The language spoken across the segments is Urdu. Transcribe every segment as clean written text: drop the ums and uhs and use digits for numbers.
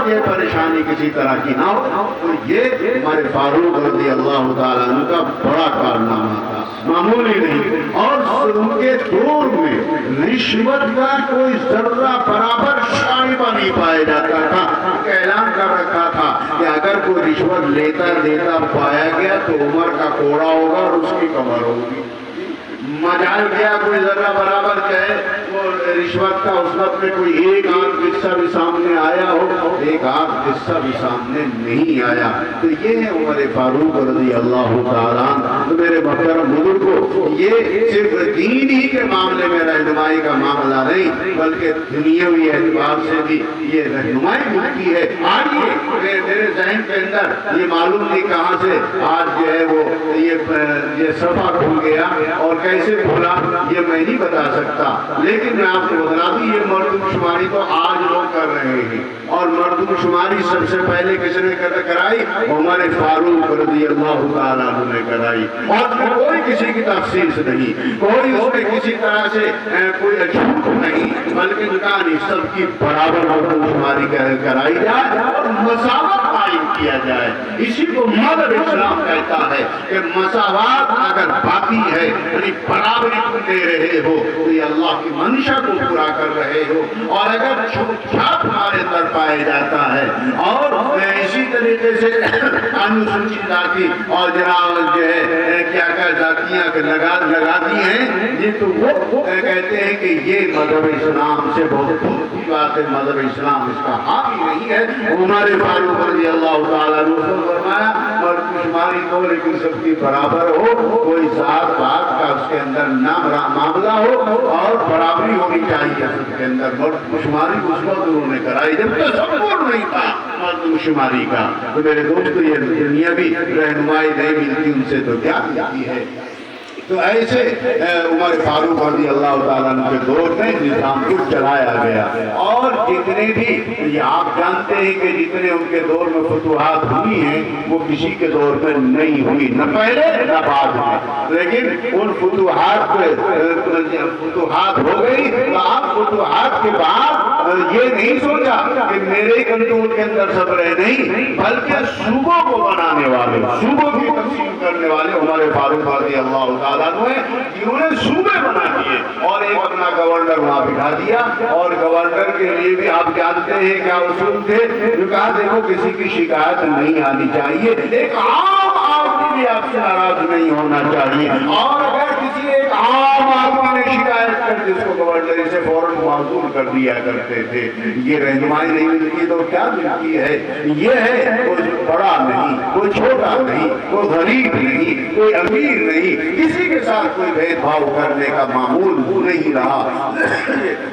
یہ پریشانی کسی طرح کی نہ ہو۔ تو یہ ہمارے فاروق رضی اللہ تعالیٰ عنہ کا بڑا کارنامہ تھا، معمولی نہیں۔ اور ان کے دور میں رشوت کا کوئی ذرہ برابر شائبہ نہیں پایا جاتا تھا۔ اعلان کر رکھا تھا کہ اگر کوئی رشوت لیتا دیتا پایا گیا تو عمر کا کوڑا ہوگا اور اس کی کمر ہوگی۔ مجال کیا کوئی ذرہ برابر کہے وہ رشوت کا اس وقت میں کوئی ایک آدھ قصہ بھی سامنے آیا ہو، ایک آدھ قصہ بھی سامنے نہیں آیا۔ تو یہ ہے عمر فاروق رضی اللہ تعالیٰ عنہ۔ تو میرے محترم بزرگوں، یہ صرف دین ہی کے معاملے میں رہنمائی کا معاملہ نہیں بلکہ دنیاوی اعتبار سے بھی یہ رہنمائی ملتی ہے۔ آج میرے ذہن کے اندر یہ معلوم نہیں کہاں سے آج جو ہے وہ یہ صفحہ کھل گیا اور کیسے کھولا یہ میں نہیں بتا سکتا، لیکن میں آپ کو بتا دوں یہ مردم شماری تو آج لوگ کر رہے ہیں، اور مردم شماری سب سے پہلے کس نے کرائی؟ عمر فاروق رضی اللہ تعالیٰ عنہ نے کرائی، اور کوئی کسی کی تخصیص نہیں، کوئی اس میں کسی طرح سے کوئی جھوٹ نہیں، بلکہ کہانی سب کی برابر مردم شماری کرائی جائے اور مساوات قائم کیا جائے۔ اسی کو مذہب اسلام کہتا ہے کہ مساوات اگر باقی ہے یعنی برابری تم دے رہے ہو تو یہ اللہ کی منشا کو پورا کر رہے ہو، اور اگر چھوٹ چھاپ ہمارے اندر پایا جاتا ہے اور اسی طریقے سے انوسوچت جاتی اور جناب جو ہے کیا کیا جاتیاں لگاتی ہیں یہ تو وہ کہتے ہیں کہ یہ مذہب اسلام سے بہت دور کی بات ہے، مذہب اسلام اس کا حامی نہیں ہے۔ عمر فاروق رضی اللہ تعالیٰ عنہ نے فرمایا مردم شماری کو لیکن سب کی برابر ہو، کوئی ذات بات کا اس کے اندر نہ معاملہ ہو اور برابری ہونی چاہیے سب کے اندر۔ مردم شماری اس وقت انہوں نے کرائی جب تصور نہیں تھا مردم شماری کا۔ تو میرے دوست یہ دنیا بھی رہنمائی نہیں ملتی ان سے تو کیا ملتی ہے؟ تو ایسے عمر فاروق رضی اللہ تعالیٰ عنہ کے دور میں نظام کو چلایا گیا، اور جتنے بھی یہ آپ جانتے ہیں کہ جتنے ان کے دور میں فتوحات ہوئی ہیں وہ کسی کے دور میں نہیں ہوئی، نہ پہلے نہ بعد میں، لیکن ان فتوحات ہو گئی تو آپ فتوحات کے بعد یہ نہیں سوچا کہ میرے کنٹرول کے اندر سب رہے، نہیں بلکہ صوبوں کو بنانے والے، صوبوں کی تقسیم کرنے والے عمر فاروق رضی اللہ تعالیٰ جنہوں نے صوبے بنا دیے اور ایک اپنا گورنر وہاں بٹھا دیا، اور گورنر کے لیے بھی آپ جانتے ہیں کیا اصول تھے، جو کہا دیکھو کسی کی شکایت نہیں آنی چاہیے، ایک عام آدمی بھی آپ سے ناراض نہیں ہونا چاہیے، اور اگر کسی ایک عام آدمی نے شکایت کر دی اس کو گورنر سے فوراً معذور کر دیا کرتے تھے۔ یہ رہنمائی نہیں ملتی تو کیا ملتی ہے؟ یہ ہے کوئی بڑا نہیں، کوئی چھوٹا نہیں، کوئی غریب نہیں، کوئی امیر نہیں، کسی کے ساتھ کوئی بھید بھاؤ کرنے کا معمول نہیں رہا۔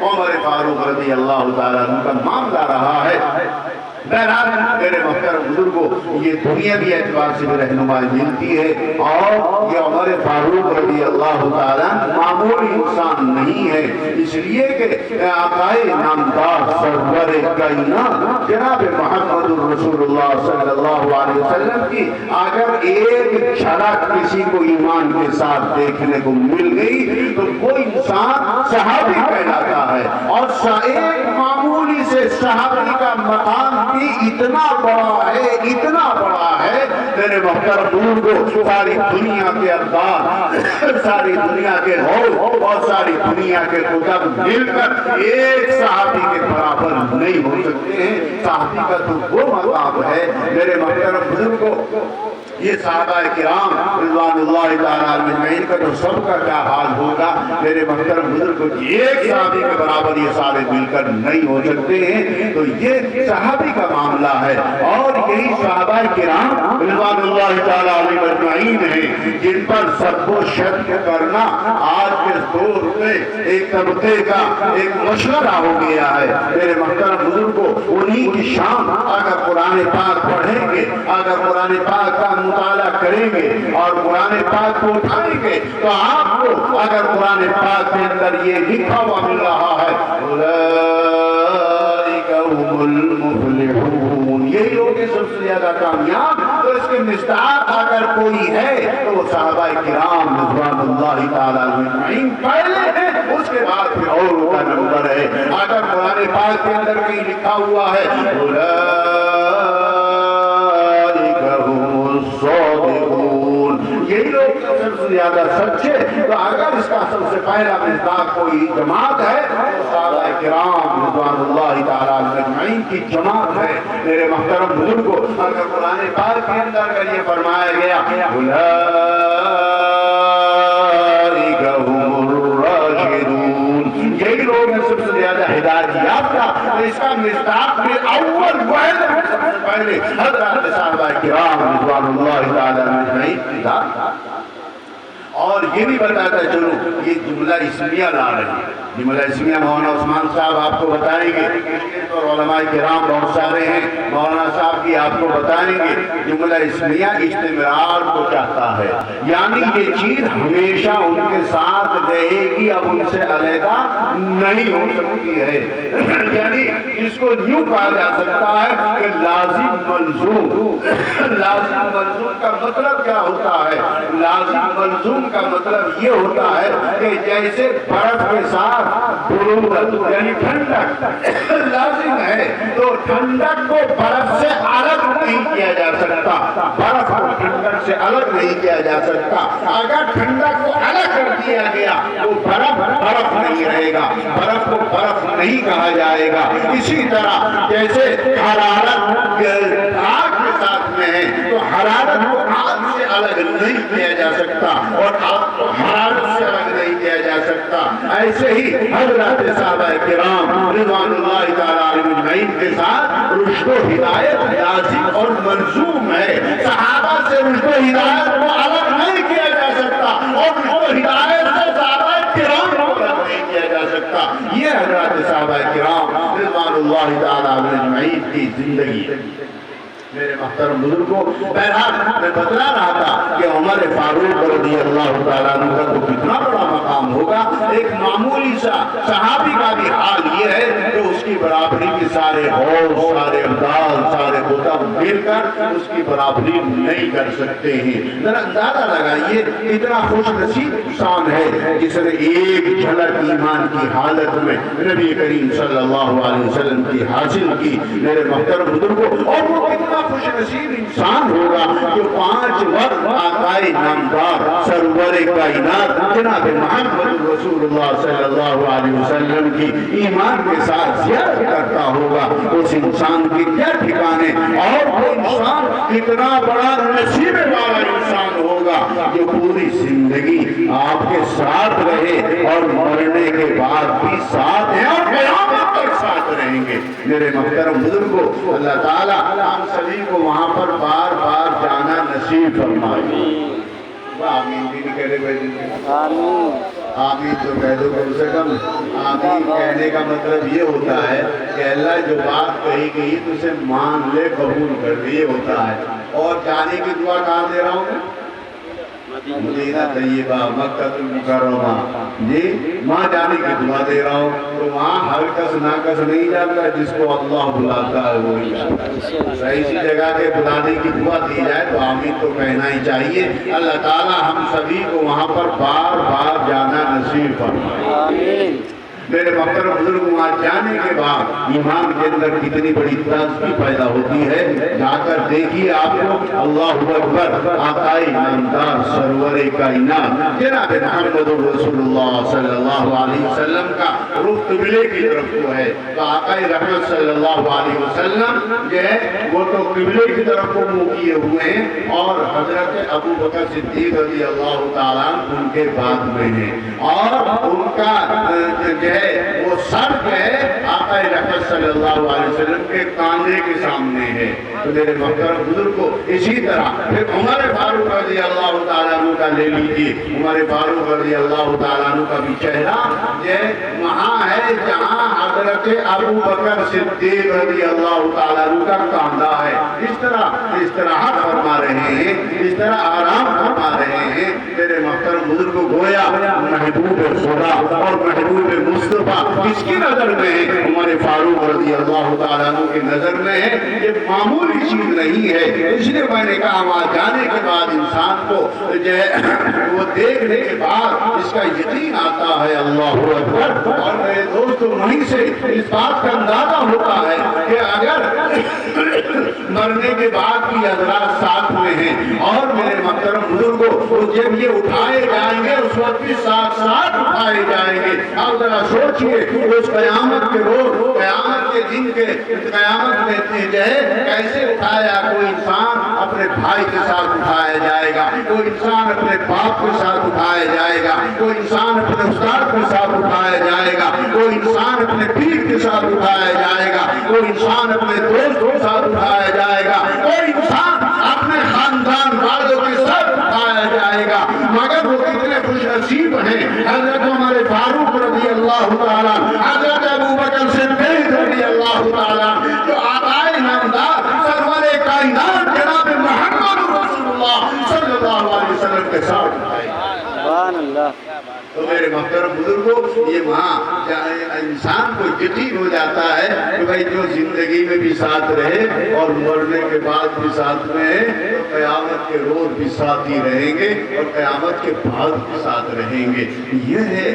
عمر فاروق رضی اللہ تعالیٰ عنہ کا معاملہ رہا ہے۔ بہرحال میرے محترم بزرگوں، یہ دنیاوی اعتبار سے بھی رہنمائی ملتی ہے، اور یہ عمر فاروق رضی اللہ تعالیٰ معمولی انسان نہیں ہے، اس لیے کہ آقائے نامدار سرور کائنات جناب محمد رسول اللہ صلی اللہ علیہ وسلم کی اگر ایک جھلک کسی کو ایمان کے ساتھ دیکھنے کو مل گئی تو وہ انسان صحابی کہلاتا ہے، اور ایک معمولی سے صحابی کا مقام اتنا بڑا ہے، اتنا بڑا ہے میرے محترم بزرگوں، ساری دنیا کے اخبار، ساری دنیا کے لوگ اور ساری دنیا کے کتب مل کر ایک صحابی کے برابر نہیں ہو سکتے ہیں۔ صحابی کا تو وہ مقام ہے میرے محترم بزرگوں، یہ صحابہ کرام رضوان اللہ تعالیٰ اجمعین کا تو سب کا کیا حال ہوگا میرے محترم بزرگوں، ایک صحابی کے برابر یہ سارے مل کر نہیں ہو سکتے ہیں۔ تو یہ صحابی کا معاملہ ہے، اور یہی صحابہ کرام رضوان اللہ تعالیٰ اجمعین ہیں جن پر سب کو شک کرنا آج کے دور میں ایک طبقے کا ایک مشورہ ہو گیا ہے۔ میرے محترم بزرگوں، انہی کی شان اگر قرآن پاک پڑھیں گے، اگر قرآن پاک کا مطالعہ کریں گے اور قرآن پاک کو اٹھائیں گے تو آپ کو اگر قرآن پاک کے اندر یہ لکھا ہوا مل رہا ہے اولئک هم المفلحون، یہی لوگ سب سے زیادہ کامیاب، تو اس کے مصداق اگر کوئی ہے تو وہ صحابہ کرام رضوان اللہ تعالیٰ اجمعین پہلے ہیں، اس کے بعد پھر اور کا نمبر ہے۔ اگر قرآن پاک کے اندر کہیں لکھا ہوا ہے زیادہ سچے. تو اگر اس کا سب سے پہلا مصداق کوئی جماعت ہے تو صحابہ کرام رضوان اللہ تعالی علیہم اجمعین کی جماعت ہے. میرے محترم بزرگوں، اگر قرآن پاک کے اندر اگر یہ فرمایا گیا اولئک هم الراشدون، یہی لوگ ہیں سب سے زیادہ ہدایت یافتہ. تو اس کا مصداق بھی اول وحید ہے، سب سے پہلے حضرات صحابہ کرام رضوان اللہ تعالی علیہم اجمعین. اور یہ بھی بتاتا چلو یہ جملہ اسمیہ لا رہی ہے. جملہ اسمیہ مولانا عثمان صاحب آپ کو بتائیں گے، اور علماء کرام بہت سارے ہیں، مولانا صاحب بھی آپ کو بتائیں گے. جملہ اسمیہ استمرار کو چاہتا ہے، یعنی یہ چیز ہمیشہ ان کے ساتھ رہے گی، اب ان سے علیحدہ نہیں ہو سکتی ہے. یعنی اس کو یوں کہا جا سکتا ہے کہ لازم ملزوم. لازم ملزوم کا مطلب کیا ہوتا ہے؟ لازم ملزوم کا مطلب یہ ہوتا ہے کہ جیسے برف کے ساتھ برودت یعنی ٹھنڈک لازم ہے، تو ٹھنڈک کو برف سے الگ نہیں کیا جا سکتا. برف کو ٹھنڈک سے الگ نہیں کیا جا سکتا. اگر ٹھنڈک کو الگ کر دیا گیا تو برف برف نہیں رہے گا، برف کو برف نہیں کہا جائے گا. اسی طرح جیسے حرارت آگ کے ساتھ میں ہے تو حرارت کو آگ سے الگ نہیں کیا جا سکتا اور آپ کو حرارت سے الگ نہیں کیا جا سکتا. ایسے ہی حضرات صحابہ کرام رضوان اللہ تعالی علیہم اجمعین کے ساتھ رشد و ہدایت لازم اور ملزوم ہے. صحابہ سے رشد و ہدایت کو الگ نہیں کیا جا سکتا اور رشد و ہدایت سے صحابہ کرام کو الگ نہیں کیا جا سکتا. یہ حضرات صحابہ کرام رضوان اللہ تعالی علیہم اجمعین کی زندگی ہے. میرے محترم بزرگوں، بہرحال میں بتلا رہا تھا کہ عمر فاروق رضی اللہ تعالیٰ عنہ کا تو کتنا بڑا مقام ہوگا. ایک معمولی سا صحابی کا بھی حال یہ ہے کہ اس کی برابری کی سارے حوض، سارے ابدال، سارے خطب مل کر اس کی برابری نہیں کر سکتے ہیں. ذرا اندازہ لگائیے اتنا خوش نصیب انسان ہے جس نے ایک جھلک ایمان کی حالت میں نبی کریم صلی اللہ علیہ وسلم کی حاصل کی. میرے محترم بزرگوں، اور وہ کتنا خوش نصیب انسان ہوگا جو 5 وقت آقائے نامدار سرور کائنات جناب محمد رسول اللہ صلی اللہ علیہ وسلم کی ایمان کے ساتھ زیارت کرتا ہوگا. اس انسان کی کیا ٹھکانے، اور وہ انسان کتنا بڑا نصیب والا انسان ہوگا جو پوری زندگی آپ کے ساتھ رہے اور مرنے کے بعد بھی ساتھ ہیں اور قیامت تک ساتھ رہیں گے. میرے محترم بزرگوں، اللہ تعالیٰ ہم سبھی کو وہاں پر بار بار جانا نصیب فرمائے. آمین بھی نہیں کہہ رہے. آمین تو کہہ دو کم سے کم. آمین کہنے کا مطلب یہ ہوتا ہے کہ اللہ جو بات کہی گئی تو اسے مان لے، قبول کر لے، یہ ہوتا ہے. اور جانے کی دعا کہاں دے رہا ہوں میں؟ مدینہ طیبہ، مکہ المکرمہ. جی وہاں جانے کی دعا دے رہا ہوں. تو وہاں ہر کس ناکس نہیں جاتا، جس کو اللہ بلاتا ہے وہی جاتا ہے. صحیح سی جگہ کے بلانے کی دعا دی جائے تو آمین تو کہنا ہی چاہیے. اللہ تعالی ہم سبھی کو وہاں پر بار بار جانا نصیب فرمائے. آمین. میرے محترم بزرگ، وہاں جانے کے بعد ایمان کے اندر کتنی بڑی تازگی پیدا ہوتی ہے. جا کر دیکھیے آپ کو اللہ اکبر، آقائے نامدار سرور کائنات جناب محمد رسول اللہ صلی اللہ علیہ وسلم کا رخ قبلے کی طرف کو ہے. تو آقائے رحمت صلی اللہ علیہ وسلم جو ہے وہ تو قبلے کی طرف کو منہ کیے ہوئے ہیں، اور حضرت ابو بکر صدیق رضی اللہ تعالیٰ ان کے بعد میں ہیں، اور ان کا وہ سر جو ہے آقا رحمت صلی اللہ علیہ وسلم کے کاندھے کے سامنے ہے. تو میرے محترم بزرگوں، اسی طرح پھر عمر فاروق رضی اللہ تعالیٰ عنہ کا لے لیجیے. عمر فاروق رضی اللہ تعالیٰ عنہ کا بھی چہرہ یہ وہاں ہے جہاں حضرت ابو بکر صدیق رضی اللہ تعالیٰ عنہ کا کاندھا ہے. اس طرح استراحت فرما رہے ہیں، اس طرح آرام فرما رہے ہیں. میرے محترم بزرگوں، گویا محبوب خدا اور محبوب مصطفیٰ کس کی نظر میں ہے؟ عمر فاروق رضی اللہ تعالیٰ عنہ کی نظر میں ہے. یہ معمولی چیز نہیں ہے. اس لیے میں نے کہا وہاں جانے کے بعد انسان کو جو ہے وہ دیکھنے کے بعد اس کا یقین آتا ہے. اللہ اکبر. اور میرے دوستو، وہیں سے اس بات کا اندازہ ہوتا ہے کہ اگر مرنے کے بعد بھی حضرات ساتھ میں ہیں ہیں اور میرے محترم بزرگوں وہ جب یہ اٹھائے جائیں گے اس وقت بھی ساتھ ساتھ اٹھائے جائیں گے. آپ ذرا سوچئے اس قیامت کے روز قیامت کے دن کے قیامت میں جو ہے کیسے اٹھایا. کوئی انسان اپنے بھائی کے ساتھ اٹھایا جائے گا, کوئی انسان اپنے باپ کے ساتھ اٹھایا جائے گا, کوئی انسان اپنے استاد کے ساتھ اٹھایا جائے گا, کوئی انسان اپنے پیر کے ساتھ اٹھایا جائے گا, کوئی انسان اپنے دوست کے ساتھ اٹھایا جائے گا, کوئی انسان اپنے خاندان والوں کے ساتھ اٹھایا جائے گا. مگر وہ کتنے خوش نصیب ہیں حضرت ہمارے فاروق رضی اللہ تعالیٰ, حضرت ابوبکر صدیق رضی اللہ تعالیٰ, جو آقائے نامدار سرور کائنات جناب محمد رسول اللہ صلی اللہ علیہ وسلم کے ساتھ اٹھائے. سبحان اللہ. تو میرے محترم بزرگوں یہ وہاں انسان کو یقین ہو جاتا ہے کہ بھائی جو زندگی میں بھی ساتھ رہے اور مرنے کے بعد بھی ساتھ میں ہے تو قیامت کے روز بھی ساتھ ہی رہیں گے اور قیامت کے بعد بھی ساتھ رہیں گے. یہ ہے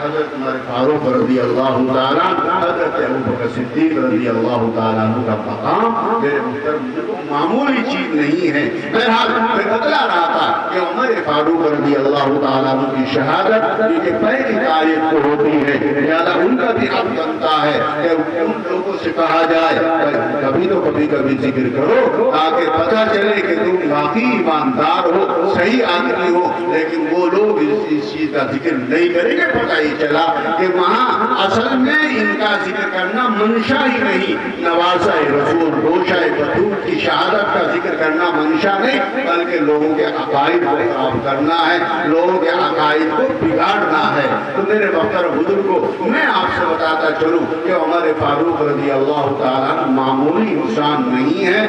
حضرت عمر فاروق رضی اللہ تعالیٰ, حضرت ابوبکر صدیق رضی اللہ تعالیٰ کا مقام میرے محترم بزرگوں معمولی چیز نہیں ہے. بہرحال میں بتلا رہا تھا کہ عمر فاروق رضی اللہ تعالیٰ کی شہادت یہ پہلی تاریخ کو ہوتی ہے, لہذا ان کا بھی حق بنتا ہے کہ ان لوگوں سے کہا جائے کبھی تو کبھی ذکر کرو تاکہ پتہ چلے کہ تم واقعی ایماندار ہو, صحیح آدمی ہو. لیکن وہ لوگ اس چیز کا ذکر نہیں کریں گے. پتہ ہی چلا کہ وہاں اصل میں ان کا ذکر کرنا منشا ہی نہیں, نوازہ رسول گوشہ بطول کی شہادت کا ذکر کرنا منشا نہیں بلکہ لوگوں کے عقائد کو خراب کرنا ہے, لوگوں کے عقائد کو بگاڑنا ہے. تو میرے محترم بزرگوں میں آپ سے بتاتا چلوں کہ عمر فاروق رضی اللہ تعالیٰ معمولی انسان نہیں ہے.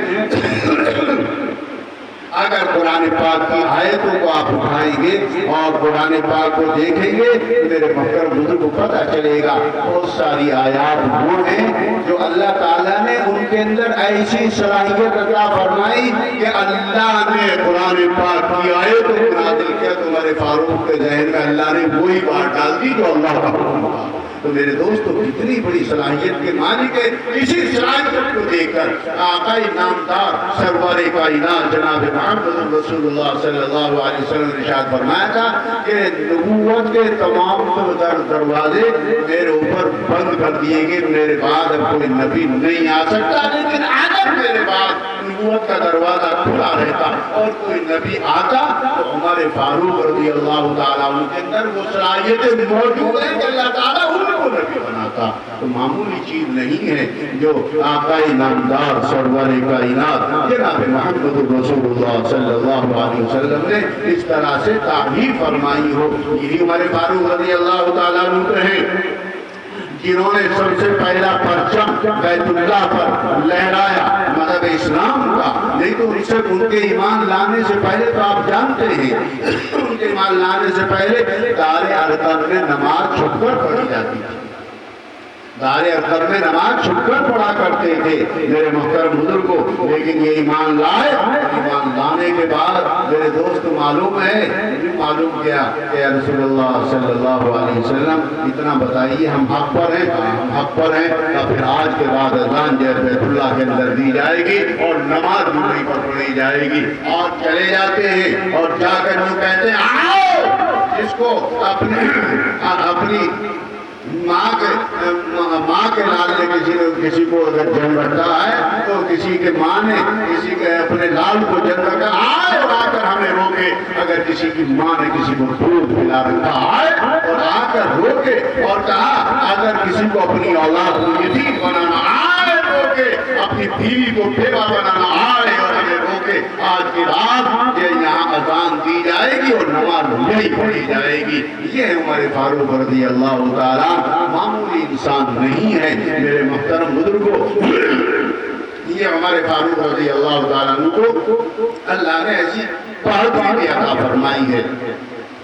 اگر قرآن پاک کی آیتوں کو آپ اٹھائیں گے اور قرآن پاک کو دیکھیں گے تو میرے محترم بزرگ کو پتہ چلے گا بہت ساری آیات وہ ہیں جو اللہ تعالیٰ نے ان کے اندر ایسی صلاحیت عطا فرمائی کہ اللہ نے قرآن پاک کی آیتوں کو نازل کیا تو ہمارے فاروق کے ذہن میں اللہ نے وہی بات ڈال دی جو اللہ کا حکم تھا. تو میرے دوستوں کتنی بڑی صلاحیت کے مالک ہے. اسی صلاحیت کو دیکھ کر آقائے نامدار سرور کائنات جناب محمد رسول اللہ صلی اللہ علیہ وسلم نے ارشاد فرمایا تھا کہ نبوت کے تمام دروازے میرے اوپر بند کر دیے گئے, میرے بعد اب کوئی نبی نہیں آ سکتا. لیکن اگر میرے بعد نبوت کا دروازہ کھلا رہتا اور کوئی نبی آتا تو ہمارے فاروق رضی اللہ تعالیٰ عنہ کے اندر وہ صلاحیتیں موجود ہیں کہ اللہ تعالیٰ ان کو نبی بناتا. تو معمولی چیز نہیں ہے جو آقائے نامدار سرور کائنات جناب محمد رسول اللہ صلی اللہ علیہ وسلم نے اس طرح سے تعریف فرمائی ہو. یہی ہمارے فاروق رضی اللہ تعالیٰ عنہ ہیں جنہوں نے سب سے پہلا پرچم بیت اللہ پر لہرایا مذہب اسلام کا. نہیں تو ان کے ایمان لانے سے پہلے تو آپ جانتے ہیں ان کے ایمان لانے سے پہلے دار ارقم میں نماز چھپ کر پڑھی جاتی تھی. دار ارقم میں نماز چھپ کر پڑھا کرتے تھے میرے محترم بزرگوں. لیکن یہ ایمان لائے, ایمان لانے کے بعد میرے دوست معلوم کیا کہ رسول اللہ صلی اللہ علیہ وسلم اتنا بتائیے ہم حق پر ہیں, حق پر ہیں. پھر آج کے بعد اذان جو بیت اللہ کے اندر دی جائے گی اور نماز بھی وہیں پر پڑھی جائے گی. اور چلے جاتے ہیں اور جا کر جو کہتے ہیں آؤ جس کو اپنی ماں کے لال نے کسی کو اگر جنم رکھتا ہے تو کسی کے ماں نے کسی کے اپنے لال کو جنم رکھا آئے اور آ کر ہمیں روکے. اگر کسی کی ماں نے کسی کو دودھ پلا رکھا آئے اور آ کر روکے اور کہا اگر کسی کو اپنی اولاد کو یتیم بنانا آئے روکے, اپنی بیوی کو بیوہ بنانا آئے اور ہمیں روکے. آج کی رات یہ یہاں اذان دی جائے گی اور نماز یہی پڑھی جائے گی. یہ ہے ہمارے فاروق رضی اللہ تعالیٰ, معمولی انسان نہیں ہے میرے محترم بزرگوں. یہ ہمارے فاروق رضی اللہ تعالیٰ عنہ کو اللہ نے ایسی بہادری بھی عطا فرمائی ہے.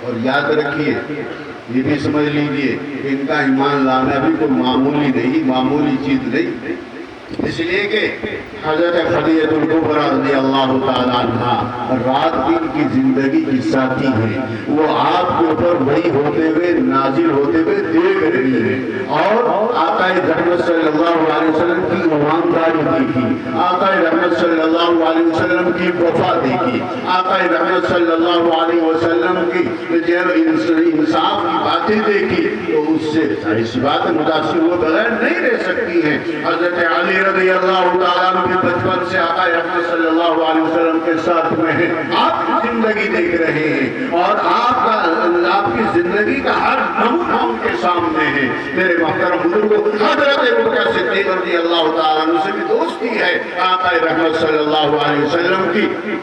اور یاد رکھیے یہ بھی سمجھ لیجئے کہ ان کا ایمان لانا بھی کوئی معمولی نہیں, معمولی چیز نہیں. اس لیے کہ حضرت خدیجہ الکبریٰ رضی اللہ تعالیٰ عنہ رات دن کی زندگی کی ساتھی ہیں، وہ آپ کے اوپر وحی ہوتے ہوئے نازل ہوتے ہوئے دیکھ رہی ہے، اور آقا رحمت صلی اللہ علیہ وسلم کی ایمانداری دیکھی، آقا رحمت صلی اللہ علیہ وسلم کی وفا دیکھی، آقا رحمت صلی اللہ علیہ وسلم کی انصاف کی باتیں دیکھی، تو اس سے ظاہر بات متاثر ہوئے بغیر نہیں رہ سکتی ہیں۔ حضرت علی رضی اللہ تعالیٰ عنہ بھی بچپن سے آقا رحمت صلی اللہ علیہ وسلم کے ساتھ میں ہیں، آپ کی زندگی دیکھ رہے ہیں، اور آپ کی زندگی کا ہر نمونہ ان کے سامنے ہے۔ میرے محترم بزرگوں، حضرت ابوبکر صدیق رضی اللہ تعالیٰ عنہ سے بھی دوستی ہے آقا رحمت صلی اللہ علیہ وسلم کی،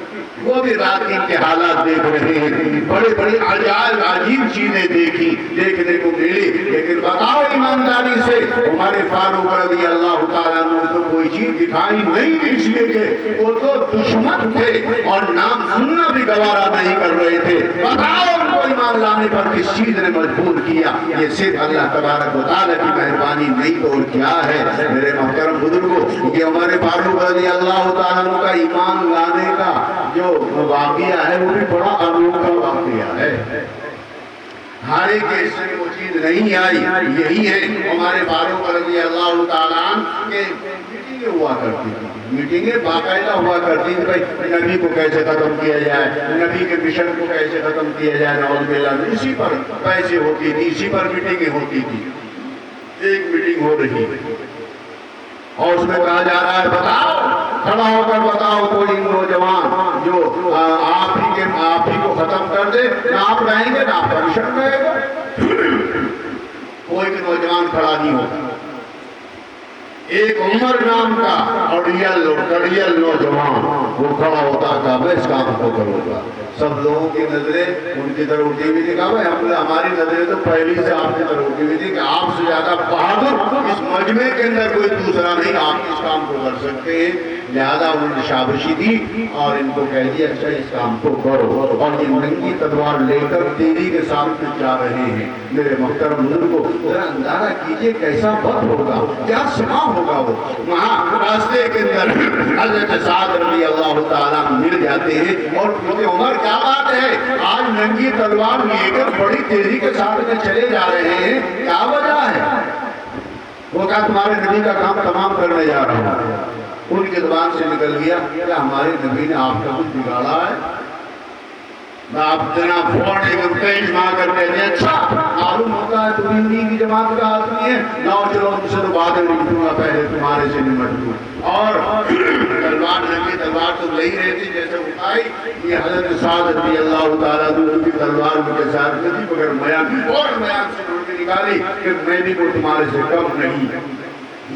وہ بھی رات کے حالات دیکھ رہے ہیں، بڑے بڑی عجیب چیزیں دیکھنے کو ملی، لیکن بتاؤ ایمانداری سے ہمارے فاروق رضی اللہ تعالیٰ عنہ تو کوئی چیز دکھائی نہیں، اس لیے کہ وہ تو دشمن تھے اور نام سننا بھی گوارا نہیں کر رہے تھے۔ بتاؤ ان کو ایمان لانے پر کس چیز نے مجبور کیا؟ یہ صرف اللہ تبارک و تعالیٰ کی مہربانی نہیں تو اور کیا ہے؟ میرے محترم بزرگوں، یہ ہمارے فاروق رضی اللہ تعالیٰ عنہ کا ایمان لانے کا جو واقعہ ہے وہ بھی بڑا انوکھا واقعہ ہے۔ ہر ایک کے حصے میں وہ چیز نہیں آئی، یہی ہے ہمارے فاروق رضی اللہ تعالیٰ عنہ کے میٹنگیں ہوا کرتی تھی، میٹنگیں باقاعدہ ہوا کرتی تھی، بھائی نبی کو کیسے ختم کیا جائے، نبی کے مشن کو کیسے ختم کیا جائے، نعوذ باللہ، اسی پر پیسے ہوتی تھی، اسی پر میٹنگیں ہوتی تھی۔ ایک میٹنگ ہو رہی ہے اور اس میں کہا جا رہا ہے، بتاؤ، کھڑا ہو کر بتاؤ کوئی نوجوان جو آپ ہی کو ختم کر دے، نہ آپ رہیں گے نہ آپ کا مشن رہے گا۔ کوئی بھی نوجوان کھڑا نہیں ہوتا۔ ایک عمر نام کا اڑیل نوجوان وہ کھڑا ہوتا تھا، میں اس کام کو کروں گا۔ سب لوگوں کی نظریں ان کی طرف اٹھی ہوئی تھی، کہا ہماری نظریں تو پہلی سے آپ کی طرف اٹھی ہوئی تھی کہ آپ سے زیادہ بہادر اس مجمع کے اندر کوئی دوسرا نہیں، آپ اس کام کو کر سکتے ہیں۔ لہذا انہوں نے شاباشی دی اور ان کو کہہ دیا اچھا اس کام کو کرو، اور یہ ننگی تلوار لے کر تیزی کے ساتھ جا رہے ہیں۔ میرے محترم بزرگوں، ذرا اندازہ کیجئے کیسا وقت ہوگا، کیا سما ہوگا۔ وہ وہاں راستے کے اندر حضرت سعد رضی اللہ تعالیٰ مل جاتے ہیں اور کیونکہ عمر کیا بات ہے، آج ننگی تلوار لے کر بڑی تیزی کے ساتھ میں چلے جا رہے ہیں، کیا وجہ ہے؟ وہ کہا تمہارے نبی کا کام تمام کرنے جا رہا ہوں۔ ان کی زبان سے نکل گیا کہ ہمارے نبی نے آپ کا کچھ بگاڑا ہے؟ آپ جناب فوراً ایک پیش مار کر کہتے ہیں اچھا معلوم ہوتا ہے تم انہی کی جماعت کا آدمی ہے، لاؤ چلو ان سے تو بعد میں نمٹوں گا، پہلے تمہارے سے نمٹوں۔ اور تلوار ننگی تلوار تو لے ہی رہتی جیسے اٹھائی، یہ حضرت سعد رضی اللہ تعالیٰ عنہ کی تلوار کے ساتھ نہیں مگر میان اور میان سے ڈھونڈ کے نکالی کہ میں بھی کوئی تمہارے سے کم نہیں۔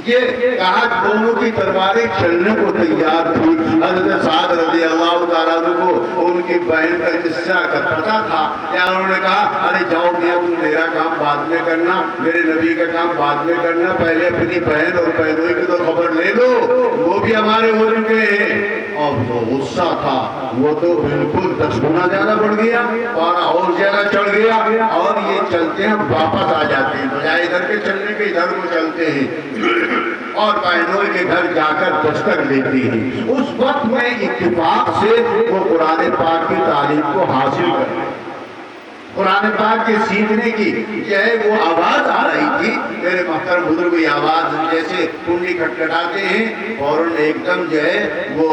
یہ کہا دونوں کی تلواریں چلنے کو تیار تھی۔ حضرت سعد رضی اللہ تعالیٰ عنہ کو ان کی بہن کا قصہ کا پتہ تھا، یا انہوں نے کہا ارے جاؤ گیا تم میرا کام بعد میں کرنا، میرے نبی کا کام بعد میں کرنا، پہلے اپنی بہن اور بہنوئی کی تو خبر لے لو، وہ بھی ہمارے ہو چکے ہیں۔ اور وہ غصہ تھا وہ تو بالکل 10 گنا زیادہ بڑھ گیا، پارا اور زیادہ چڑھ گیا، اور یہ چلتے ہیں واپس آ جاتے ہیں، بجائے ادھر کے چلنے کے ادھر کو چلتے ہیں اور بہنوئی کے گھر جا کر دستک لیتی ہیں۔ اس وقت میں اتفاق سے وہ قرآن پاک کی تعلیم کو حاصل کرتے ہیں، قرآن پاک کے سیکھنے کی جو ہے وہ آواز آ رہی تھی۔ میرے محترم بزرگ یہ آواز جیسے کنڈی کھٹکھٹاتے ہیں، فوراً ایک دم جو ہے وہ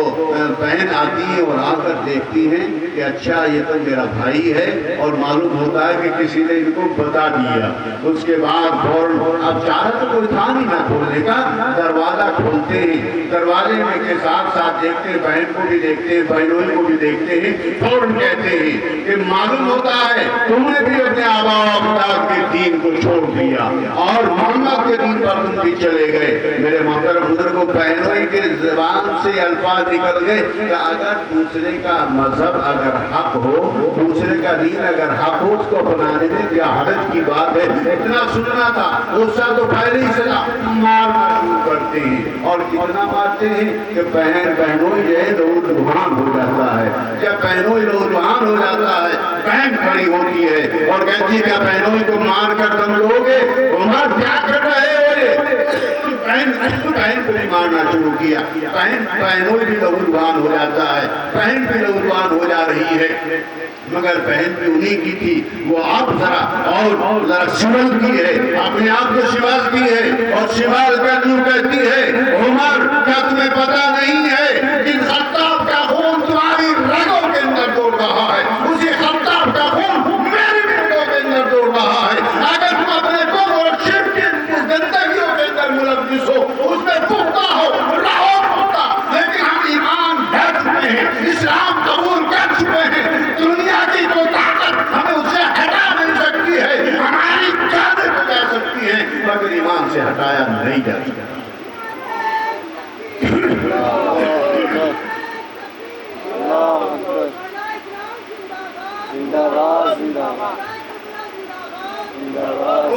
بہن آتی ہے اور آ کر دیکھتی ہیں کہ اچھا یہ تو میرا بھائی ہے، اور معلوم ہوتا ہے کہ کسی نے ان کو بتا دیا۔ اس کے بعد فوراً اب چارہ تو کوئی تھا نہیں نہ کھولنے کا، دروازہ کھولتے ہیں، دروازے میں کے ساتھ ساتھ دیکھتے ہیں، بہن کو بھی دیکھتے ہیں، بہنوئی کو بھی دیکھتے ہیں، فوراً کہتے ہیں کہ معلوم ہوتا ہے تم نے بھی اپنے آباء و اجداد کے دین کو چھوڑ دیا اور محمد کے دین پر تم بھی چلے گئے۔ میرے محترم بزرگوں، بہنوئی کے زبان سے الفاظ نکل گئے کہ اگر دوسرے کا مذہب اگر حق ہو، دوسرے کا دین اگر حق ہو، اس کو اپنانے میں کیا حرج کی بات ہے۔ اتنا سننا تھا، غصہ تو پہلے ہی سے مارنا شروع کرتے ہیں، اور کتنا مارتے ہیں کہ بہنوئی جو ہے نوجوان ہو جاتا ہے۔ جب بہنوئی نوجوان ہو جاتا ہے، بہن کھڑی ہوتی ہے اور کہتی ہے کیا بہنوئی کو مار کر تم لوگے؟ عمر کیا کر رہے ہو؟ بہن کو بھی مارنا شروع کیا. بہنوں بھی لہوبان ہو جاتا ہے, بہن بھی لہوبان ہو جا رہی ہے, مگر بہن بھی انہی کی تھی. وہ آپ ذرا سنبھلتی ہے, اپنے آپ کو سنبھالتی ہے اور سنبھال کر یوں کہتی ہے, عمر کیا تمہیں پتا نہیں ہے کہ خطاب کا خون تمہاری رگوں کے اندر دوڑ رہا ہے, اسی خطاب کا خون میری رگوں کے اندر دوڑ رہا ہے. اگر تم اپنے کفر اور شرک کی گندگیوں کے اندر ملوث ہو, اس میں پختہ ہو, رہو پختہ, لیکن ہم ایمان ڈر چکے ہیں, اسلام قبول کر چکے ہیں. دنیا کی کوئی طاقت ہمیں اس سے ہٹا نہیں سکتی ہے, ہماری جانیں تو جا سکتی ہیں مگر ایمان سے ہٹایا نہیں جا سکتا.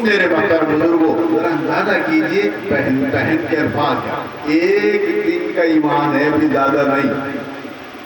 میرے محترم بزرگوں, ذرا اندازہ کیجئے بہن کے الفاظ کیا. ایک دن کا ایمان ہے, بھی زیادہ نہیں.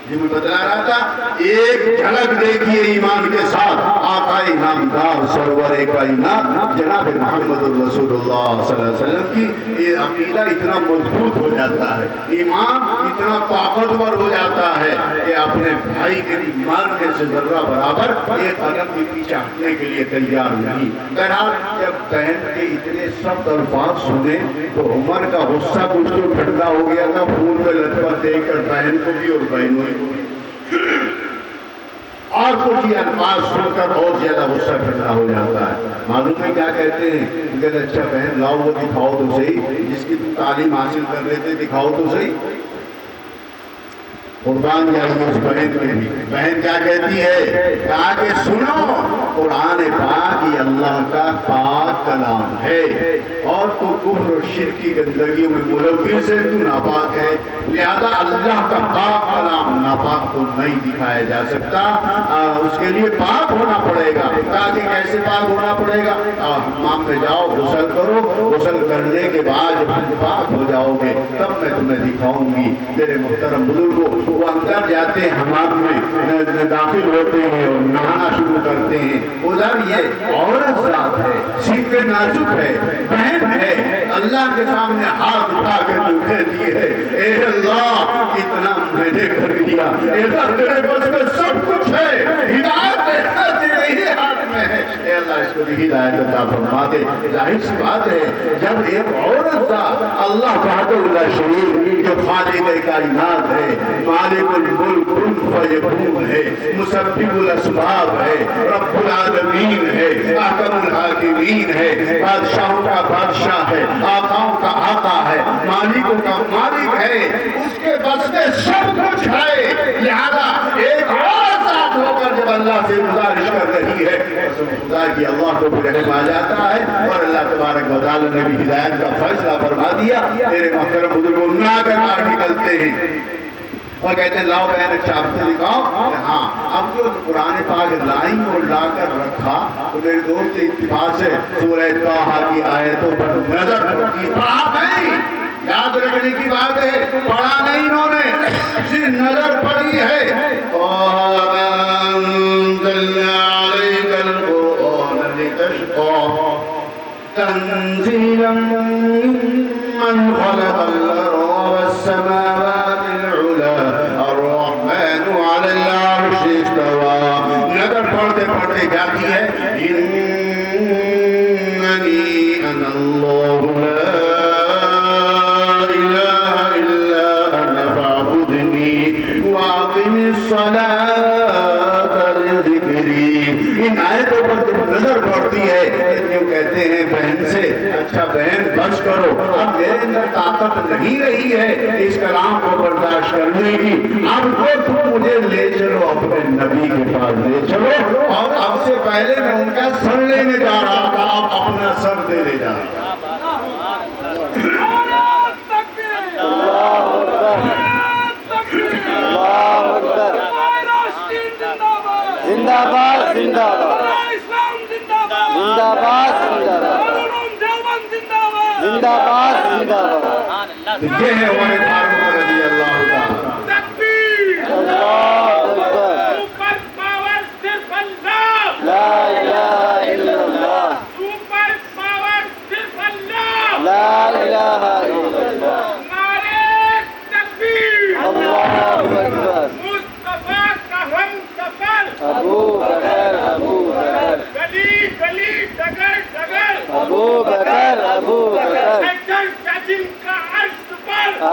جو میں بتلا رہا تھا, ایک جھلک دیکھیے ایمان کے ساتھ آقا انعامدار سرور کائنات جناب محمد رسول اللہ صلی اللہ علیہ وسلم کی یہ عقیدہ اتنا مضبوط ہو جاتا ہے, ایمان اتنا طاقتور ہو جاتا ہے کہ اپنے بھائی کے مارنے سے ذرہ برابر ایک قدم بھی پیچھے ہٹنے کے لیے تیار نہیں. بہرحال جب بہن کے اتنے سخت الفاظ سنے تو عمر کا غصہ کچھ تو ٹھنڈا ہو گیا تھا. پھول میں لطفت دے کر بہن کو بھی اور بہنوں اور کچھ یہ الفاظ سن کر اور زیادہ غصہ ٹھنڈا ہو جاتا ہے. معلوم ہے کیا کہتے ہیں, کہتے اچھا بہن لاؤ وہ دکھاؤ تو صحیح, جس کی تعلیم حاصل کر لیتے دکھاؤ تو صحیح. قربان جائیے اس بہن کے بھی. بہن کیا کہتی ہے, کہا کہ سنو قرآن پاک یہ اللہ کا پاک کلام ہے اور تو کفر و شرک کی گندگیوں میں ملوث ہے, تو ناپاک ہے, لہذا اللہ کا پاک کلام ناپاک کو نہیں دکھایا جا سکتا, اس کے لیے پاک ہونا پڑے گا. کہا کہ کیسے پاک ہونا پڑے گا, حمام میں جاؤ, غسل کرو, غسل کرنے کے بعد جب تم پاک ہو جاؤ گے تب میں تمہیں دکھاؤں گی. میرے محترم بزرگوں, وہ اندر جاتے ہیں, حمام میں داخل ہوتے ہیں اور نہانا شروع کرتے ہیں. ادھر یہ عورت ذات ہے, سیکھ نازک ہے, بہن ہے, اللہ کے سامنے ہاتھ اٹھا کے کہتی ہے, اے اللہ اتنا میں نے کر دیا, اے اللہ تیرے پاس میں سب کچھ ہے, ہدایت تیرے ہی ہاتھ میں ہے, اے اللہ اس کو بھی ہدایت عطا فرما دے. ظاہر سی بات ہے جب ایک عورت ذات اللہ وحدہ لا شریک جو خالق کائنات ہے, مالک الملک کن فیکون ہے, مسبب الاسباب ہے, رب العالمین ہے, احکم الحاکمین ہے, بادشاہوں کا بادشاہ ہے, آقاؤں کا آقا ہے, مالکوں کا مالک ہے, اس کے بس میں سب کچھ ہے. لہذا ایک عورت ذات ہو کر جب اللہ سے گزارش کر رہی ہے خدا کی, اللہ کو بھی رحم آ جاتا ہے اور اللہ تبارک و تعالی نے بھی ہدایت کا فیصلہ فرما دیا. میرے محترم بزرگوں, نہ کر باہر نکلتے ہیں اور کہتے ہیں لاؤ بہن چاپتے دکھاؤ. ہاں, اب جو قرآن پاک لائی اور لا کر رکھا تو میرے دوست اتفاق سے سورہ طٰہٰ کی آیتوں پر نظر پڑتی, پڑھا نہیں, یاد رکھنے کی بات ہے, پڑھا نہیں انہوں نے, صرف نظر پڑی ہے. أنزلنا عليك القرآن لتشقى تنزيلا ممن خلق الأرض والسماوات العلى الرحمن على العرش استوى. نظر پڑھتے پڑھتے جاتی ہے, إنني أنا الله لا إله إلا أنا فاعبدني وأقم الصلاة لذكري. ان آیتوں پر جب نظر پڑتی ہے کیوں کہتے ہیں بہن سے, اچھا بہن بس کرو, اب میرے اندر طاقت نہیں رہی ہے اس کلام کو برداشت کرنے کی, اب تو مجھے لے چلو اپنے نبی کے پاس لے چلو, اور اب سے پہلے میں ان کا سر لینے جا رہا تھا, اب اپنا سر دے لے جا رہا. زندہ باد, زندہ باد, زندہ باد, زندہ باد, زندہ باد. یہ ہے عمر فاروق رضی اللہ تعالیٰ. اللہ اکبر, لا الہ الا اللہ, لا الہ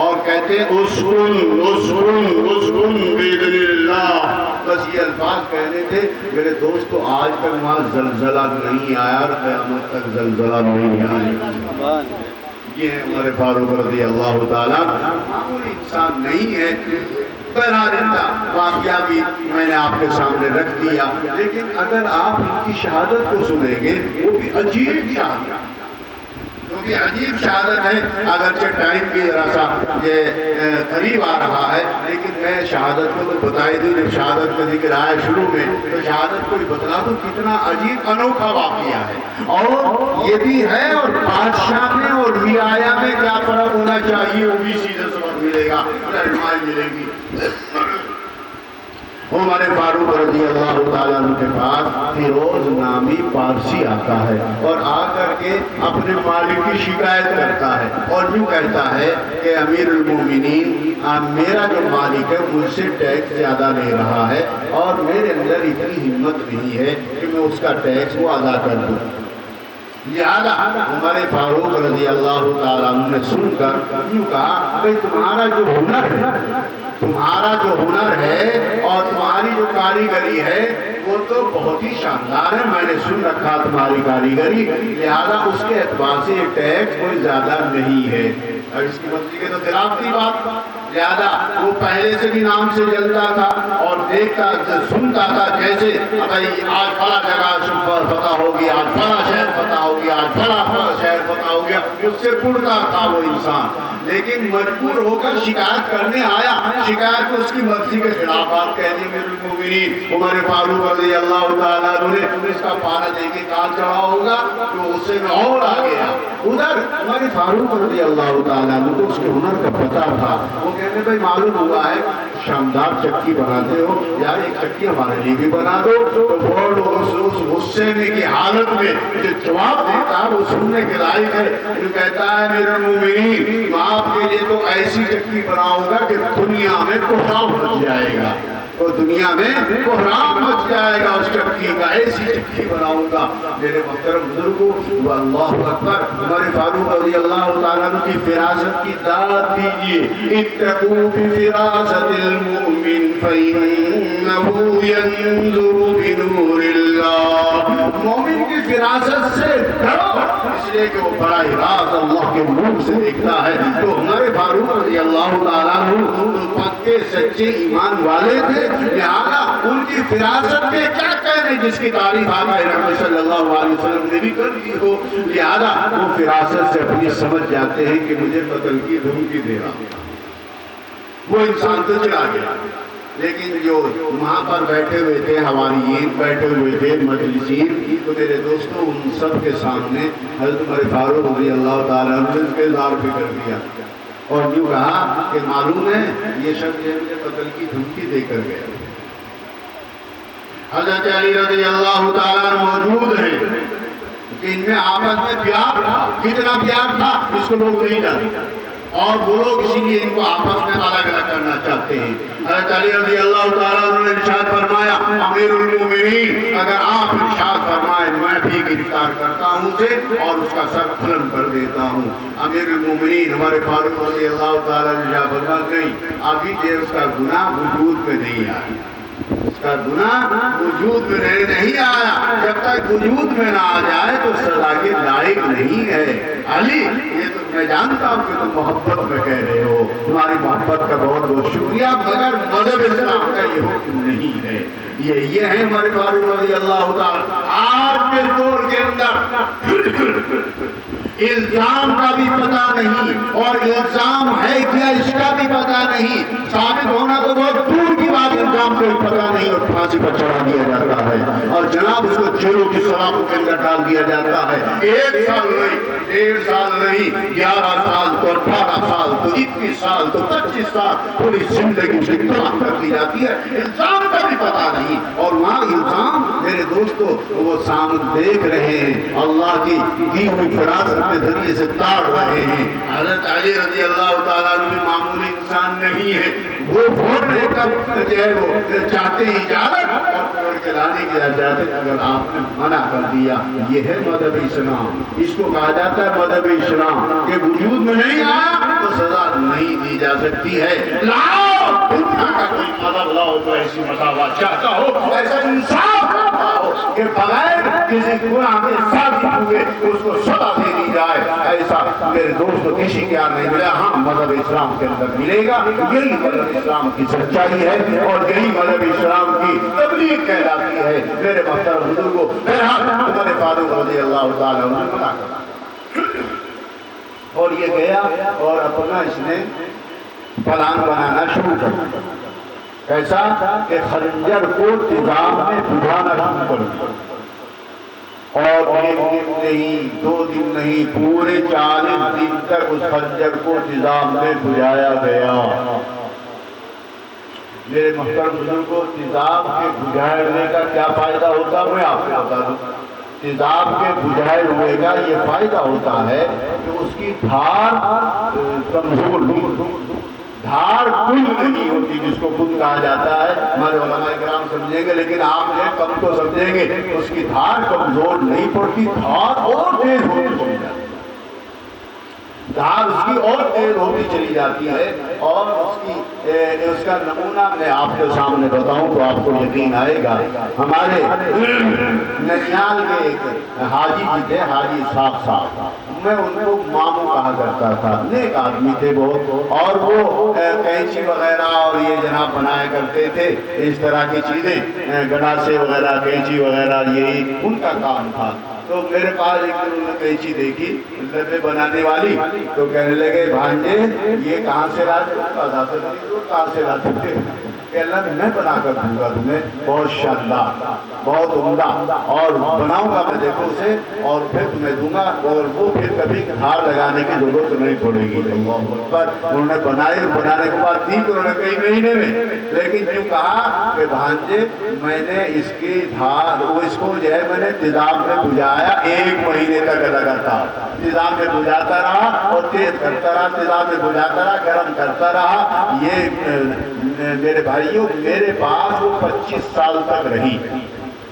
اور کہتے ہیں اسکن اسکن اسکن باذن اللہ، بس یہ الفاظ کہنے تھے۔ میرے دوستو آج تک وہاں زلزلہ نہیں آیا اور قیامت تک زلزلہ نہیں آیا۔ یہ ہے عمر فاروق رضی اللہ تعالیٰ، معمولی انسان نہیں ہے۔ بہرحال ان کا واقعہ بھی میں نے آپ کے سامنے رکھ دیا، لیکن اگر آپ ان کی شہادت کو سنیں گے وہ بھی عجیب شہادت، کیونکہ عجیب شہادت ہے۔ اگرچہ ٹائم بھی ذرا سا یہ قریب آ رہا ہے، لیکن میں شہادت کو تو بتائی دوں۔ جب شہادت کا ذکر آیا شروع میں تو شہادت کو بتلا دوں، کتنا عجیب انوکھا واقعہ ہے۔ اور یہ بھی ہے، اور بادشاہ میں اور رعایا میں کیا فرق ہونا چاہیے وہ بھی سیدھا سبق ملے گا، رہنمائی ملے گی۔ عمر فاروق رضی اللہ تعالیٰ عنہ کے پاس فیروز نامی پارسی آتا ہے اور آ کر کے اپنے مالک کی شکایت کرتا ہے اور یوں کہتا ہے کہ امیر المومنین، میرا جو مالک ہے مجھ سے ٹیکس زیادہ لے رہا ہے اور میرے اندر اتنی ہمت نہیں ہے کہ میں اس کا ٹیکس وہ ادا کر دوں۔ لہذا عمر فاروق رضی اللہ تعالیٰ عنہ نے سن کر یوں کہا کہ تمہارا جو ہنر ہے اور تمہاری جو کاریگری ہے وہ تو بہت ہی شاندار ہے، میں نے سن رکھا تمہاری کاریگری، لہذا اس کے اعتبار سے یہ ٹیکس کوئی زیادہ نہیں ہے۔ اور اس کی مرضی کے تو خلاف تھی بات، لہذا وہ پہلے سے بھی نام سے جلتا تھا اور دیکھتا سنتا تھا کیسے بھائی آج فلاں جگہ فتح ہوگی، آج فلاں شہر فتح ہوگی، آج فلاں شہر فتح ہو گیا، اس سے پڑتا تھا وہ انسان۔ لیکن مجبور ہو کر شکایت کرنے آیا، شکایت کو اس کی مرضی کے خلاف بات کہہ دی۔ امیر المومنین عمر فاروق رضی اللہ تعالیٰ عنہ نے اس کا پارا دے کے کال چڑھا ہوگا تو غصے میں اور آ گیا۔ ادھر عمر فاروق رضی اللہ تعالیٰ عنہ کو اس کے ہنر کا پتہ تھا، وہ کہتے بھائی معلوم ہوا ہے شاندار چکی بناتے ہو، یار ایک چکی ہمارے لیے بھی بنا دو۔ تو وہ لوگ اس غصے میں کی حالت میں جو جواب دیتا ہے وہ سننے کے لائق ہے۔ جو کہتا ہے امیر المومنین آپ کے لیے تو ایسی چکی بناؤں گا کہ دنیا میں کوہرام مچ جائے گا، تو دنیا میں کوہرام مچ جائے گا اس چکی کا، ایسی چکی بناؤں گا۔ میرے محترم بزرگوں، اللہ اکبر، عمر فاروق رضی اللہ تعالیٰ عنہ کی فراست کی داد دیجیے۔ اتقوا بفراست المؤمن فإنه ينظر بنور اللہ، مومن کی فراست سے ڈرو اس لیے کہ وہ براہ راست اللہ کے نور سے دیکھتا ہے۔ تو عمر فاروق رضی اللہ تعالیٰ عنہ پکے سچے ایمان والے تھے، لہذا ان کی فراست کے کیا کہنے جس کی تعریف آقا رحمت صلی اللہ علیہ وسلم نے بھی کر دی ہو، لہذا وہ فراست سے اپنی سمجھ جاتے ہیں کہ مجھے قتل کی دھمکی دے رہا۔ وہ انسان تو چلا گیا، لیکن جو وہاں پر بیٹھے ہوئے تھے حواریین، بیٹھے ہوئے تھے مجلسین، تو میرے دوستوں ان سب کے سامنے حضرت عمر فاروق رضی اللہ تعالیٰ عنہ نے اس کے اظہار بھی کر دیا اور یوں کہا کہ معلوم ہے یہ شخص مجھے قتل کی دھمکی دے کر گیا۔ حضرت علی رضی اللہ تعالیٰ عنہ موجود ہیں کہ ان میں آپس میں پیار تھا، کتنا پیار تھا اس کو لوگ نہیں جانتے، اور وہ لوگ اسی لیے ان کو آپس میں الگ الگ کرنا چاہتے ہیں۔ حضرت علی رضی اللہ تعالیٰ عنہ نے ارشاد فرمایا امیر المومنین اگر آپ ارشاد فرمائیں میں بھی گرفتار کرتا ہوں اسے اور اس کا سر قلم کر دیتا ہوں۔ امیر المومنین ہمارے فاروق رضی اللہ تعالیٰ نے ارشاد فرمایا نہیں، ابھی یہ اس کا گناہ وجود میں نہیں آیا، اس کا گناہ وجود میں نہیں آیا، جب تک وجود میں نہ آ جائے تو سزا کے لائق نہیں ہے۔ علی یہ تو میں جانتا ہوں کہ تم محبت میں کہہ رہے ہو، تمہاری محبت کا بہت بہت شکریہ، مگر مذہب اسلام کا یہ حکم نہیں ہے۔ یہ ہے ہمارے فاروق رضی اللہ تعالیٰ۔ آج کے دور کے اندر الزام کا بھی پتہ نہیں اور الزام ہے کیا اس کا بھی پتہ نہیں، ثابت ہونا تو بہت دور کی بات، الزام کا بھی پتہ نہیں اور پھانسی پر چڑھا دیا جاتا ہے اور جناب اس کو جیلوں کی سلاخوں کے اندر ڈال دیا جاتا ہے۔ 1 سال نہیں، 1.5 سال نہیں، 11 سال تو 18 سال تو 21 سال تو 25 سال پوری زندگی سے تباہ کر دی جاتی ہے، الزام کا بھی پتہ نہیں۔ اور وہاں الزام میرے دوستو وہ سامنے دیکھ رہے ہیں، اللہ کی دی ہوئی فراست کے ذریعے سے تاڑ رہے ہیں۔ حضرت علی رضی اللہ تعالیٰ عنہ بھی معمولی انسان نہیں ہے، وہ فون لے کر جو ہے وہ چاہتے ہیں اجازت اور چلانے کی اجازت، اگر آپ نے منع کر دیا، یہ ہے مذہب اسلام، اس کو کہا جاتا ہے مذہب اسلام، کہ وجود میں نہیں آیا تو سزا نہیں دی جا سکتی ہے۔ لاؤ دنیا کا کوئی مذہب لاؤ تو ایسی مساوات چاہتا ہو، ایسا انصاف ہو کہ بغیر کسی گناہ کے ثابت ہوئے اس کو سزا دے دی جائے، ایسا میرے دوست کسی کے یہاں نہیں ملا۔ ہاں مذہب اسلام کے اندر ملے گا، یہی مذہب اسلام کی سچائی ہے اور یہی مذہب اسلام کی تبلیغ کہلاتی ہے۔ میرے محترم بزرگوں، بہرحال عمر فاروق رضی اللہ تعالیٰ عنہ نے منع کر اور یہ گیا اور اپنا اس نے پلان بنانا شروع کر دیا۔ کیسا کہ خنجر کو تیزاب میں بجھانا شروع کر دیا، اور ایک دن نہیں، 2 دن نہیں، پورے 40 دن تک اس خنجر کو تیزاب میں بجھایا گیا۔ میرے محترم بزرگوں، تیزاب کے بجھانے کا کیا فائدہ ہوتا ہے میں آپ کو بتا دوں۔ تیزاب کے بجھائے ہوئے کا یہ فائدہ ہوتا ہے کہ اس کی دھار کمزور نہیں، دھار کل نہیں ہوتی، جس کو خود کہا جاتا ہے، ہمارے علماء کرام سمجھیں گے لیکن آپ نے کم تو سمجھیں گے، اس کی دھار کمزور نہیں پڑتی، دھار اور تیز ہوتی چلی جاتی ہے، دھار اس کی اور تیز ہوتی چلی جاتی ہے۔ اور اس کا نمونہ میں آپ کے سامنے بتاؤں تو آپ کو یقین آئے گا۔ ہمارے ننیال کے ایک حاجی جی تھے، حاجی اسحاق صاحب، میں ان کو ماموں کہا کرتا تھا، نیک آدمی تھے بہت، اور وہ کینچی وغیرہ اور یہ جناب بنایا کرتے تھے، اس طرح کی چیزیں، گڑاسے وغیرہ، کینچی وغیرہ، یہی ان کا کام تھا۔ تو میرے پاس ایک دن انہوں نے کینچی دیکھی لبے بنانے والی، تو کہنے لگے بھانجے یہ کہاں سے لاتے ہو؟ کہاں سے لاتے تھے؟ کہ اللہ میں بنا کر دوں گا تمہیں، بہت شاندار، بہت عمدہ، اور بناؤں گا میں دیکھو اسے اور پھر تمہیں دوں گا، اور وہ پھر کبھی دھار لگانے کی ضرورت نہیں پڑے گی۔ پر انہوں نے بنانے کے بعد دی تو انہوں نے کئی مہینے میں، لیکن کیوں کہا کہ بھانجے میں نے اس کی دھار، وہ اس کو جو ہے میں نے تیزاب میں بجھایا 1 مہینے تک لگاتار، تیزاب میں بجھاتا رہا اور تیز کرتا رہا، تیزاب میں بجھاتا رہا، گرم کرتا رہا۔ یہ میرے بھائیوں میرے پاس وہ 25 سال تک رہی،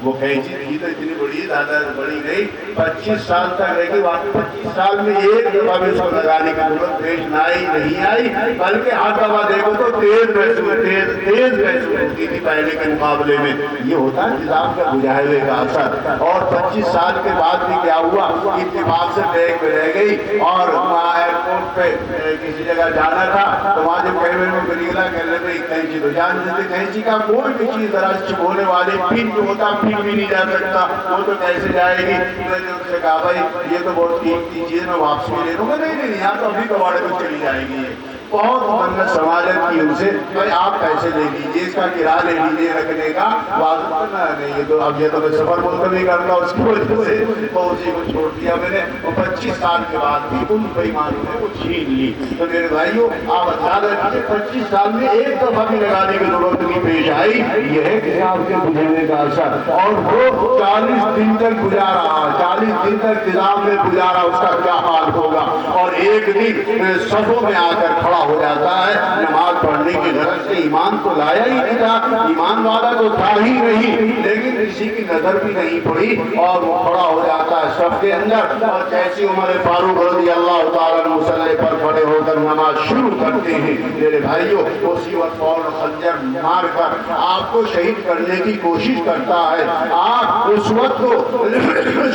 وہ کینچی تھی تو اتنی بڑی، زیادہ بڑی نہیں، 25 سال تک رہے گی۔ واقعی 25 سال میں ایک دفعہ بھی اس کو لگانے کی ضرورت پیش نہیں آئی، بلکہ ہر دفعہ دیکھو تو تیز محسوس ہوتی تھی پہلے کے مقابلے میں۔ یہ ہوتا ہے تیزاب کا بجھائے ہوئے کا اثر۔ اور 25 سال کے بعد بھی کیا ہوا، اتفاق سے بیگ میں رہ گئی، اور وہاں ایئرپورٹ پہ کسی جگہ جانا تھا تو وہاں جب کیمرے میں بریلا کہنے لگے کینچی تو جان دیتے، کینچی کا کوئی بھی چیز ذرا چبھونے والی پن جو ہوتا پن بھی نہیں جا سکتا، وہ تو کیسے جائے گی؟ میں نے ان سے کہا بھائی یہ تو بہت قیمتی چیز، میں واپس بھی لے لوں گا۔ نہیں یہاں تو ابھی کباڑے میں چلی جائے گی۔ بہت منت سماجت کی ان سے، بھائی آپ پیسے لے لیجیے، اس کا کرایہ لے لیجیے رکھنے کا، واضح نہیں یہ تو اب یہ تو میں سفر ملتوی کرتا ہوں، اس کی وجہ سے اسی کو چھوڑ دیا میں نے۔ 25 سال کے بعد بھی ان بےایمانوں نے وہ چھین لی۔ تو میرے بھائیوں آپ یاد رکھیے 25 سال میں ایک دفعہ بھی لگانے کی ضرورت نہیں پیش آئی، یہ ہے کہ آپ کے بجھانے کا اثر۔ اور وہ 40 دن تک گزارا رہا، 40 دن تک تیزاب میں گزارا، اس کا کیا حال ہوگا۔ اور ایک دن صفوں میں آ کر کھڑا ہو جاتا ہے، نماز پڑھنے کی غرض سے، ایمان تو لایا ہی نہیں تھا، ایمان والا تو تھا ہی نہیں، لیکن کسی کی نظر بھی نہیں پڑی، اور وہ کھڑا ہو جاتا ہے صف کے اندر، اور جیسے عمر فاروق رضی اللہ تعالیٰ عنہ مصلی پر کھڑے ہو کر نماز شروع کرتے ہیں، میرے بھائیوں اسی وقت فوراً خنجر مار کر آپ کو شہید کرنے کی کوشش کرتا ہے۔ آپ اس وقت تو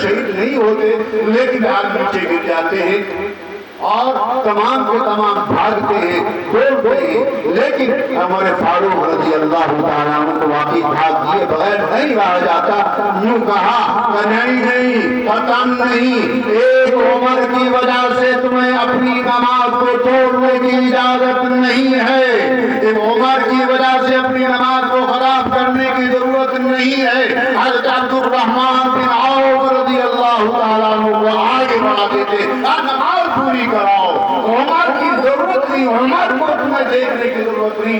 شہید نہیں ہوتے لیکن آپ نیچے گر جاتے ہیں اور تمام کے تمام بھاگتے ہیں، دوڑتے ہیں، لیکن ہمارے فاروق رضی اللہ تعالیٰ عنہ کو واقعی بھاگ دیے بغیر نہیں رہا جاتا۔ یوں کہا کہ نہیں ختم نہیں، ایک عمر کی وجہ سے تمہیں اپنی نماز کو توڑنے کی اجازت نہیں ہے، ایک عمر کی وجہ سے اپنی نماز کو خراب کرنے کی ضرورت نہیں ہے۔ حضرت عبد الرحمن بن عوف رضی اللہ تعالیٰ عنہ کو آگے بڑھا دیتے، نماز پوری کراؤ، عمر کی ضرورت نہیں، عمر کو تمہیں دیکھنے کی ضرورت نہیں،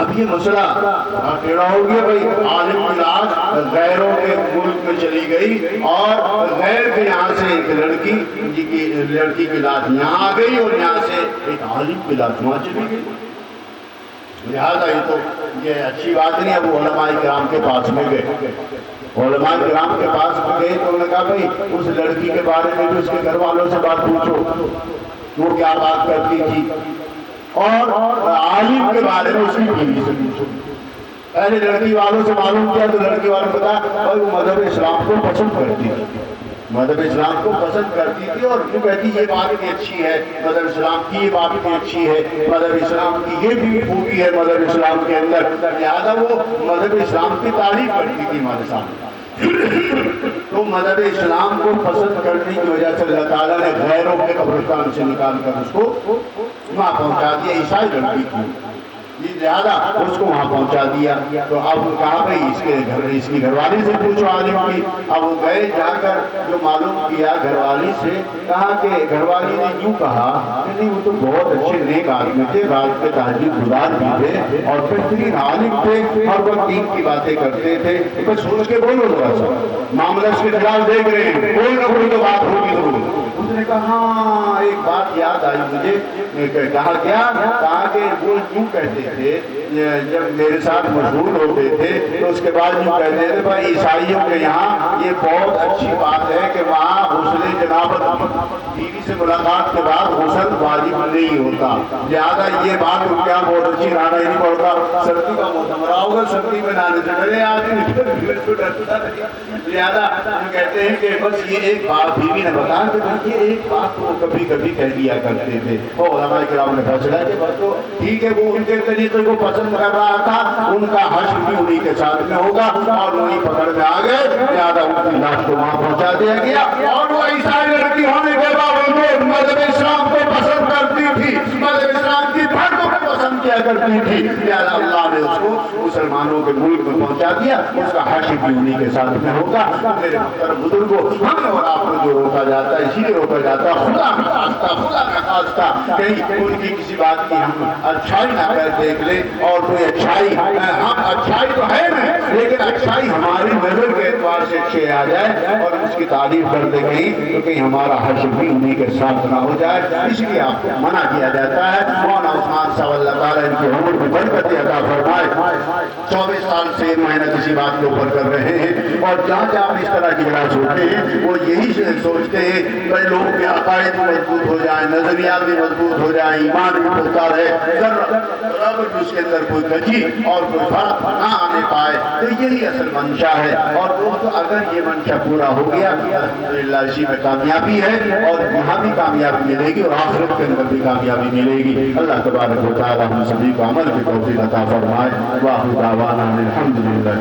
اب یہ مسئلہ ٹیڑھا ہو گیا بھائی، عالم کی لاش غیروں کے ملک میں چلی گئی اور غیر کے یہاں سے ایک لڑکی کی لاش یہاں آ گئی اور یہاں سے ایک عالم کی لاش وہاں چلی گئی۔ لہٰذا یہ اچھی بات نہیں ہے۔ وہ علماء کرام کے پاس میں گئے، علماء کرام کے پاس میں گئے تو انہوں نے کہا بھائی اس لڑکی کے بارے میں بھی اس کے گھر والوں سے بات پوچھو، وہ کیا بات کرتی تھی، اور عالم کے بارے میں اس کی بیوی سے پوچھو۔ پہلے لڑکی والوں سے معلوم کیا تو لڑکی والوں کو کہا بھائی وہ مذہب اسلام کو پسند کرتی تھی، مذہب اسلام کو پسند کرتی تھی اور کیوں کہتی یہ بات بھی اچھی ہے، مذہب اسلام کی یہ بات بھی اچھی ہے، مذہب اسلام کی یہ بھی خوبی ہے مذہب اسلام کے اندر، لہٰذا وہ مذہب اسلام کی تعریف کرتی تھی ہمارے سامنے۔ تو مذہب اسلام کو پسند کرنے کی وجہ سے اللہ تعالیٰ نے غیروں کے قبرستان سے نکال کر اس کو وہاں پہنچا دیا، عیسائی لڑکی تھی، لہٰذا اس کو وہاں پہنچا دیا۔ تو اب کہا بھائی اس کی گھر والی سے پوچھو عالم کی۔ اب وہ گئے، جا کر جو معلوم کیا گھر والی سے، کہا کہ گھر والی نے یوں کہا کہ نہیں وہ تو بہت اچھے نیک آدمی تھے، رات کے تہجد گزار بھی تھے اور بہترین عالم تھے، ہر وقت دین کی باتیں کرتے تھے، بس سوچ کے بولو ذرا سا، معاملہ اس کے خلاف دیکھ رہے ہیں، کوئی نہ کوئی تو بات ہوگی ضرور۔ اس نے کہا ہاں ایک بات یاد آئی مجھے، کہا کیا؟ کہا کہ وہ یوں کہتے تھے جب میرے ساتھ مشغول ہوتے تھے تو اس کے بعد یوں کہتے تھے بھائی عیسائیوں کے یہاں یہ بہت اچھی بات ہے کہ وہاں غسل جنابت بیوی سے ملاقات کے بعد غسل واجب نہیں ہوتا، لہٰذا یہ بات کیا بہت اچھی، نانا ہی نہیں پڑتا، سردی کا موسم رہا ہوگا، سردی میں نانے سے ڈرے آدمی، لہٰذا ہم کہتے ہیں کہ بس یہ ایک بات بیوی نے بتایا کہ یہ ایک بات وہ کبھی کبھی کہہ دیا کرتے تھے، اور علماء کرام نے فیصلہ کہ بس تو ٹھیک ہے، وہ ان کے طریقے کو پسند کر رہا تھا، ان کا حشر بھی انہی کے ساتھ میں ہوگا، اور انہی پکڑ میں آ گئے، لہٰذا ان کی لاش کو وہاں پہنچا دیا گیا۔ اور وہ عیسائی لڑکی ہونے کے باوجود مذہب اسلام کو پسند کرتی تھی، مذہب اسلام کی بات کو پسند کیا کرتی تھی، لہٰذا اللہ نے اس کو مسلمانوں کے ملک میں پہنچا دیا، اس کا حشر بھی انہی کے ساتھ میں ہوگا۔ میرے محترم بزرگوں، ہم اور آپ کو جو روکا جاتا ہے، اسی لیے روکا جاتا ہے، خدا نہ خواستہ کہیں ان کی کسی بات کی ہم اچھائی نہ کر دیکھ لیں، اور کوئی اچھائی، ہم اچھائی تو ہے نا، لیکن اچھائی ہماری نظر کے اعتبار سے اچھے آ جائے اور اس کی تعریف کرتے کہیں تو کہیں ہمارا حشر بھی انہی کے ساتھ نہ ہو جائے، اس لیے آپ کو منع کیا جاتا ہے۔ مولانا عثمان صاحب اللہ تعالیٰ ان کی عمر میں برکت عطا فرمائے، 24 سال سے محنت اسی بات کے اوپر کر رہے ہیں، اور جہاں جہاں اس طرح کی کلاس ہوتے ہیں وہ یہی سوچتے ہیں بھائی لوگوں کے عقائد بھی مضبوط ہو جائیں، نظریات بھی مضبوط ہو جائیں، ایمان بھی ہوتا رہے، ذرا اس کے اندر کوئی کجی اور کوئی فرق نہ آنے پائے، تو یہی اصل منشا ہے۔ اور دوستو اگر یہ منشا پورا ہو گیا الحمدللہ اسی میں کامیابی ہے، اور یہاں بھی کامیابی ملے گی اور آخرت کے اندر بھی کامیابی ملے گی۔ اللہ تبارک و تعالی ہم سبھی کو عمل کی توفیق عطا فرمائے۔ واخر دعوانا الحمدللہ۔